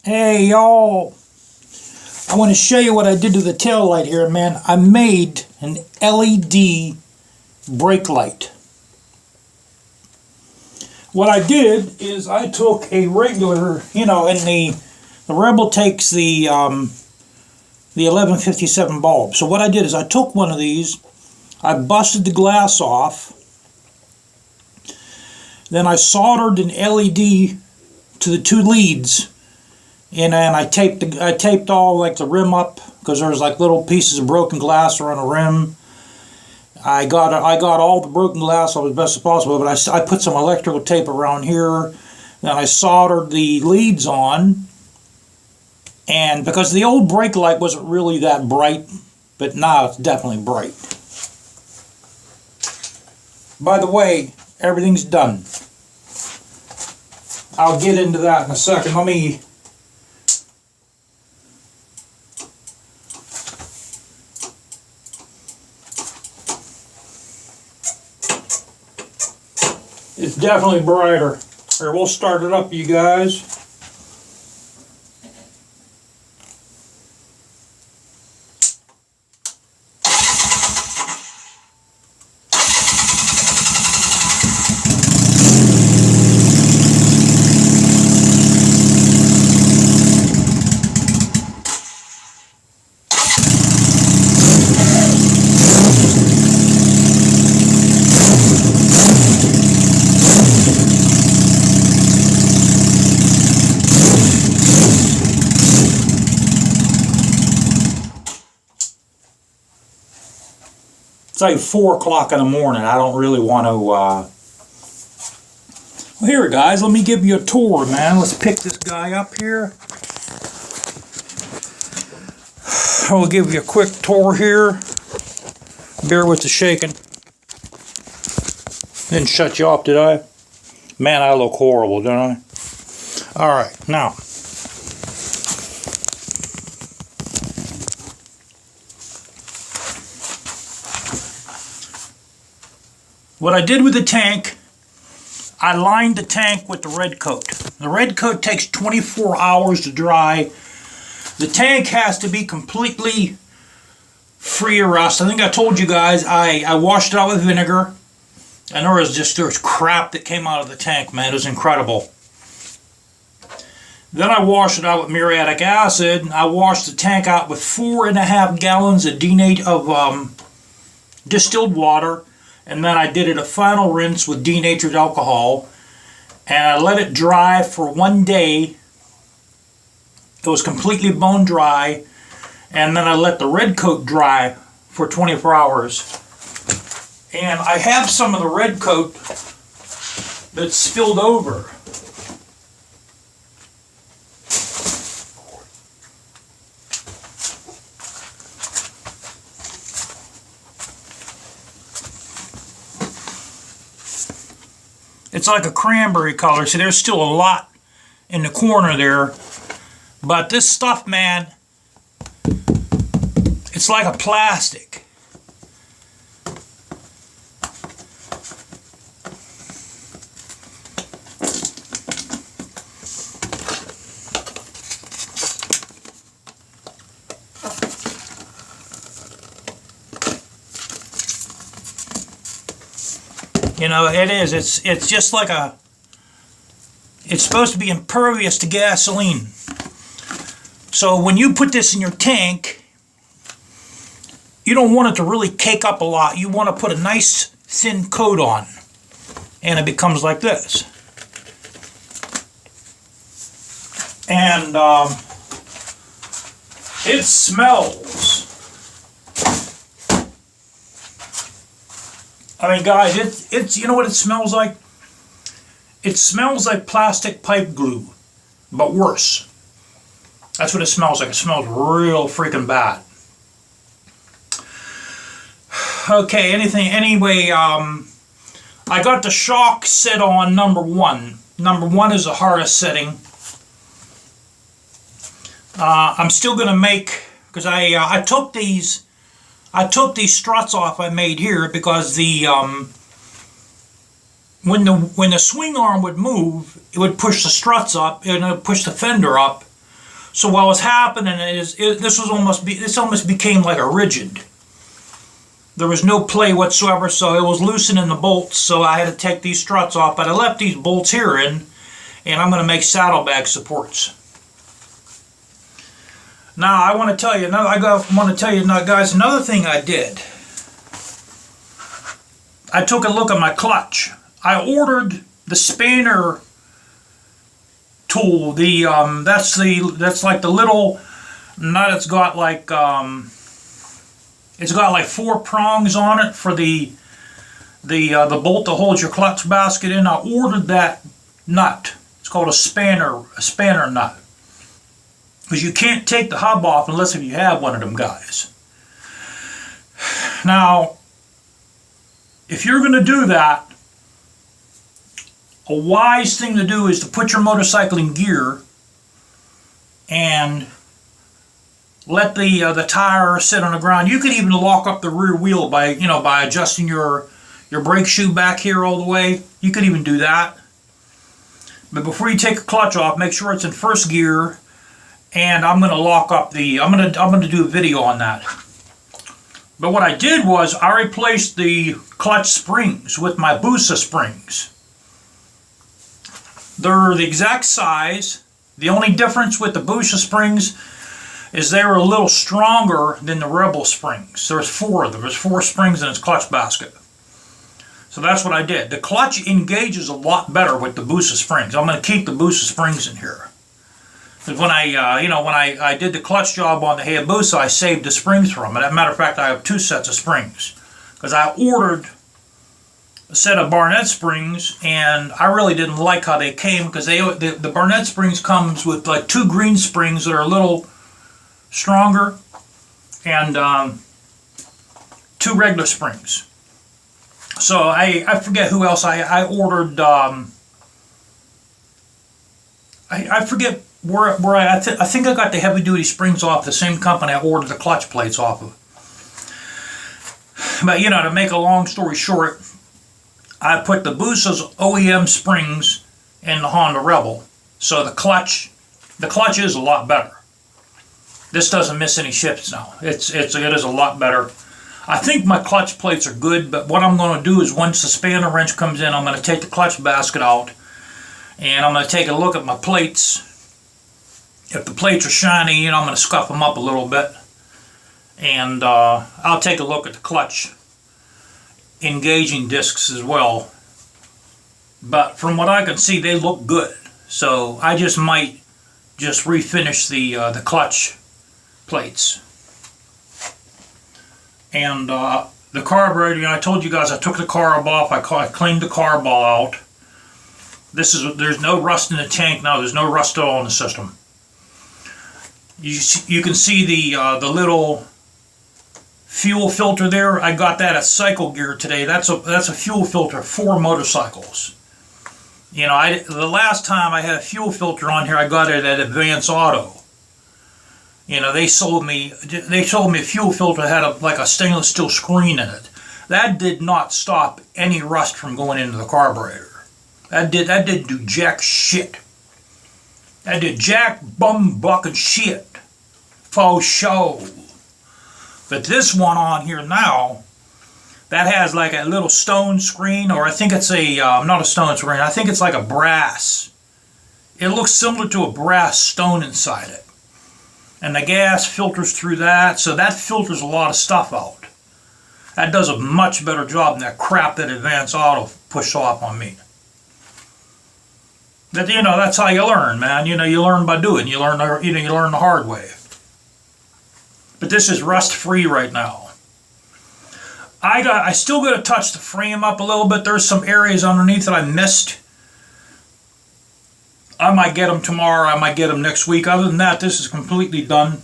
Hey y'all, I want to show you what I did to the tail light here, man. I made an LED brake light. What I did is I took a regular, and the Rebel takes the 1157 bulb. So what I did is I took one of these, I busted the glass off, then I soldered an LED to the two leads. And then I taped all like the rim up because there's like little pieces of broken glass around the rim. I got all the broken glass off as best as possible, but I put some electrical tape around here. Then I soldered the leads on, and because the old brake light wasn't really that bright, but now it's definitely bright. By the way, everything's done. I'll get into that in a second. Let me. It's definitely brighter. Here, we'll start it up, you guys. It's like 4 o'clock in the morning. I don't really want to, Well, here, guys, let me give you a tour, man. Let's pick this guy up here. I'll give you a quick tour here. Bear with the shaking. Didn't shut you off, did I? Man, I look horrible, don't I? All right, now. What I did with the tank, I lined the tank with the Red Kote. The Red Kote takes 24 hours to dry. The tank has to be completely free of rust. I think I told you guys I washed it out with vinegar, and there was crap that came out of the tank, man. It was incredible. Then I washed it out with muriatic acid. I washed the tank out with 4.5 gallons of distilled water. And then I did it a final rinse with denatured alcohol, and I let it dry for 1 day. It was completely bone dry, and then I let the Red Kote dry for 24 hours. And I have some of the Red Kote that's spilled over. It's like a cranberry color. See, there's still a lot in the corner there. But this stuff, man, it's like a plastic. It is. It's just like it's supposed to be impervious to gasoline. So when you put this in your tank, you don't want it to really cake up a lot. You want to put a nice thin coat on, and it becomes like this. And it smells. I mean, guys, it's you know what it smells like? It smells like plastic pipe glue, but worse. That's what it smells like. It smells real freaking bad. Okay, anyway, I got the shock set on number 1. Number 1 is the hardest setting. I'm still going to make, because I took these struts off I made here because the when the swing arm would move, it would push the struts up and it would push the fender up, So what was happening is this almost became like a rigid. There was no play whatsoever, so it was loosening the bolts, so I had to take these struts off. But I left these bolts here in, and I'm going to make saddlebag supports. Now I want to tell you, guys, another thing I did. I took a look at my clutch. I ordered the spanner tool. That's like the little nut. It's got like 4 prongs on it for the bolt that holds your clutch basket in. I ordered that nut. It's called a spanner nut, because you can't take the hub off unless if you have one of them guys. Now, if you're going to do that, a wise thing to do is to put your motorcycle in gear and let the tire sit on the ground. You could even lock up the rear wheel by adjusting your brake shoe back here all the way. You could even do that. But before you take the clutch off, make sure it's in first gear. And I'm going to lock up I'm going to do a video on that. But what I did was I replaced the clutch springs with my Busa springs. They're the exact size. The only difference with the Busa springs is they were a little stronger than the Rebel springs. There's 4 of them. There's 4 springs in its clutch basket. So that's what I did. The clutch engages a lot better with the Busa springs. I'm going to keep the Busa springs in here. Because when I did the clutch job on the Hayabusa, I saved the springs from it. As a matter of fact, I have 2 sets of springs. Because I ordered a set of Barnett springs, and I really didn't like how they came, because the Barnett springs comes with like 2 green springs that are a little stronger, and 2 regular springs. So I forget who else I ordered. I forget where I think I got the heavy duty springs off the same company I ordered the clutch plates off of. But to make a long story short, I put the Busa's OEM springs in the Honda Rebel, so the clutch is a lot better. This doesn't miss any shifts now. It is a lot better. I think my clutch plates are good, but what I'm going to do is once the spanner wrench comes in, I'm going to take the clutch basket out, and I'm going to take a look at my plates. If the plates are shiny, I'm going to scuff them up a little bit, and I'll take a look at the clutch engaging discs as well. But from what I can see, they look good. So I just might refinish the clutch plates. And the carburetor, I told you guys I took the carb off. I cleaned the carb all out. There's no rust in the tank now. There's no rust at all in the system. You can see the little fuel filter there. I got that at Cycle Gear today. That's a fuel filter for motorcycles. The last time I had a fuel filter on here, I got it at Advance Auto. They sold me a fuel filter that had like a stainless steel screen in it. That did not stop any rust from going into the carburetor. That didn't do jack shit. That did jack bum buck and shit. Faux show. But this one on here now, that has like a little stone screen, or I think it's not a stone screen, I think it's like a brass. It looks similar to a brass stone inside it. And the gas filters through that, so that filters a lot of stuff out. That does a much better job than that crap that Advance Auto pushed off on me. That, that's how you learn, man. You learn by doing. You learn the hard way. But this is rust-free right now. I still got to touch the frame up a little bit. There's some areas underneath that I missed. I might get them tomorrow. I might get them next week. Other than that, this is completely done.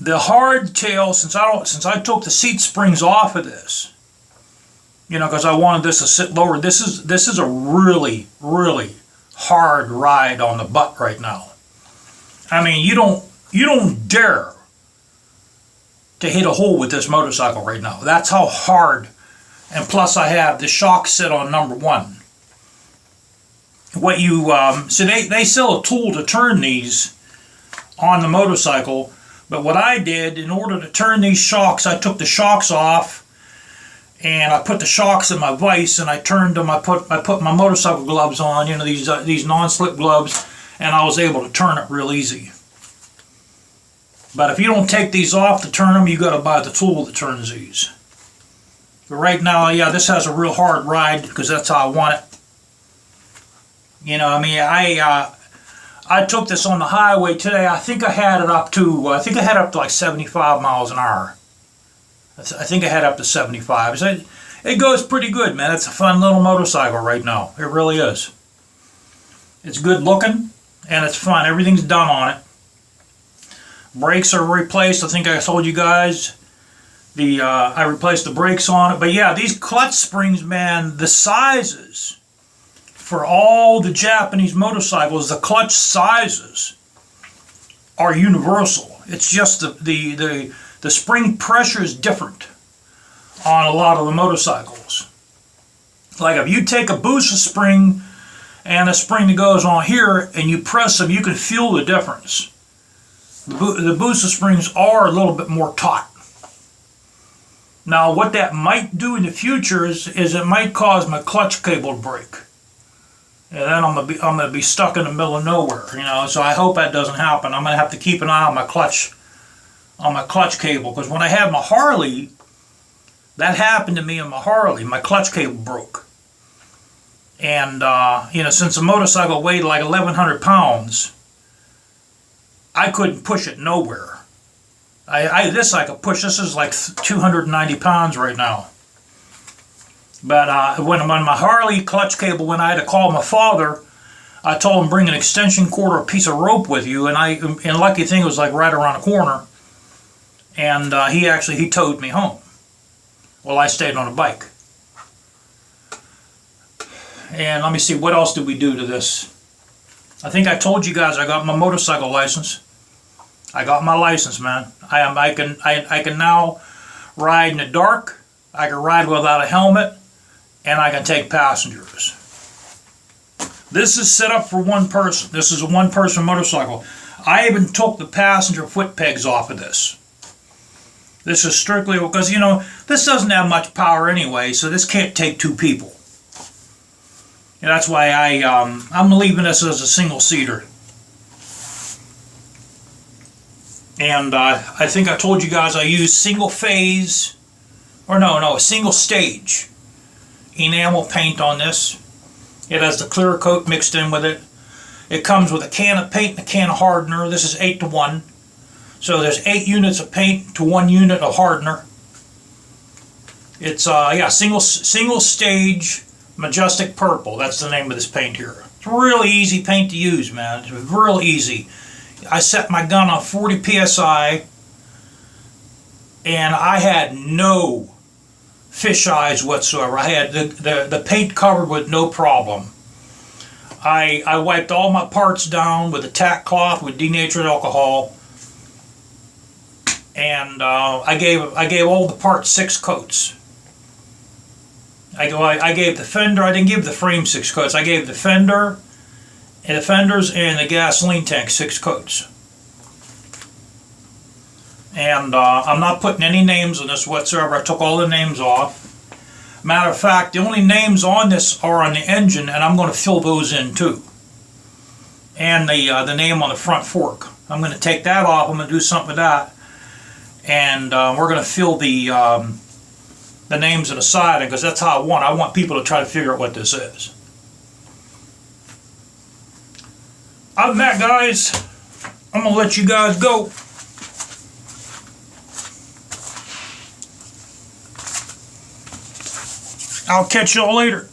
The hardtail, since I took the seat springs off of this, because I wanted this to sit lower. This is a really, really hard ride on the butt right now. I mean, you don't dare to hit a hole with this motorcycle right now. That's how hard. And plus I have the shock set on number 1. what you, so they sell a tool to turn these on the motorcycle, but what I did, in order to turn these shocks, I took the shocks off, and I put the shocks in my vise, and I turned them, I put my motorcycle gloves on, you know, these non-slip gloves, and I was able to turn it real easy. But if you don't take these off to turn them, you got to buy the tool that turns these. But right now, yeah, this has a real hard ride because that's how I want it. You know, I mean, I took this on the highway today. I think I had it up to like 75 miles an hour. I think I had up to 75. So it goes pretty good, man. It's a fun little motorcycle right now. It really is. It's good looking and it's fun. Everything's done on it. Brakes are replaced. I think I told you guys. I replaced the brakes on it. But yeah, these clutch springs, man, the sizes for all the Japanese motorcycles, the clutch sizes are universal. It's just the spring pressure is different on a lot of the motorcycles. Like if you take a booster spring and a spring that goes on here and you press them, you can feel the difference. The booster springs are a little bit more taut. Now what that might do in the future is it might cause my clutch cable to break. And then I'm gonna be stuck in the middle of nowhere, you know. So I hope that doesn't happen. I'm gonna have to keep an eye on my clutch cable, because when I had my Harley, that happened to me on my Harley. My clutch cable broke, and you know, since the motorcycle weighed like 1,100 pounds, I couldn't push it nowhere. I could push. This is like 290 pounds right now. But when my Harley clutch cable, when I had to call my father, I told him bring an extension cord or a piece of rope with you, and lucky thing, it was like right around the corner, and he towed me home. Well, I stayed on a bike. And let me see, what else did we do to this? I think I told you guys I got my motorcycle license. I got my license, man. I can now ride in the dark. I can ride without a helmet. And I can take passengers. This is set up for one person. This is a one-person motorcycle. I even took the passenger foot pegs off of this. This is strictly because, you know, this doesn't have much power anyway, so this can't take two people. And that's why I'm leaving this as a single-seater. And I think I told you guys I use single-phase, or no, a single-stage enamel paint on this. It has the clear coat mixed in with it. It comes with a can of paint and a can of hardener. This is 8-to-1. So there's 8 units of paint to 1 unit of hardener. It's single stage majestic purple. That's the name of this paint here. It's a really easy paint to use, man. It's real easy. I set my gun on 40 psi and I had no fish eyes whatsoever. I had the paint covered with no problem. I wiped all my parts down with a tack cloth with denatured alcohol, and I gave all the parts 6 coats. I gave the fender. I didn't give the frame 6 coats. I gave the fender and the fenders and the gasoline tank 6 coats. And I'm not putting any names on this whatsoever. I took all the names off. Matter of fact, the only names on this are on the engine, and I'm going to fill those in too. And the name on the front fork. I'm going to take that off. I'm going to do something with that. And we're going to fill the names on the side, because that's how I want. I want people to try to figure out what this is. Other than that, guys, I'm going to let you guys go. I'll catch y'all later.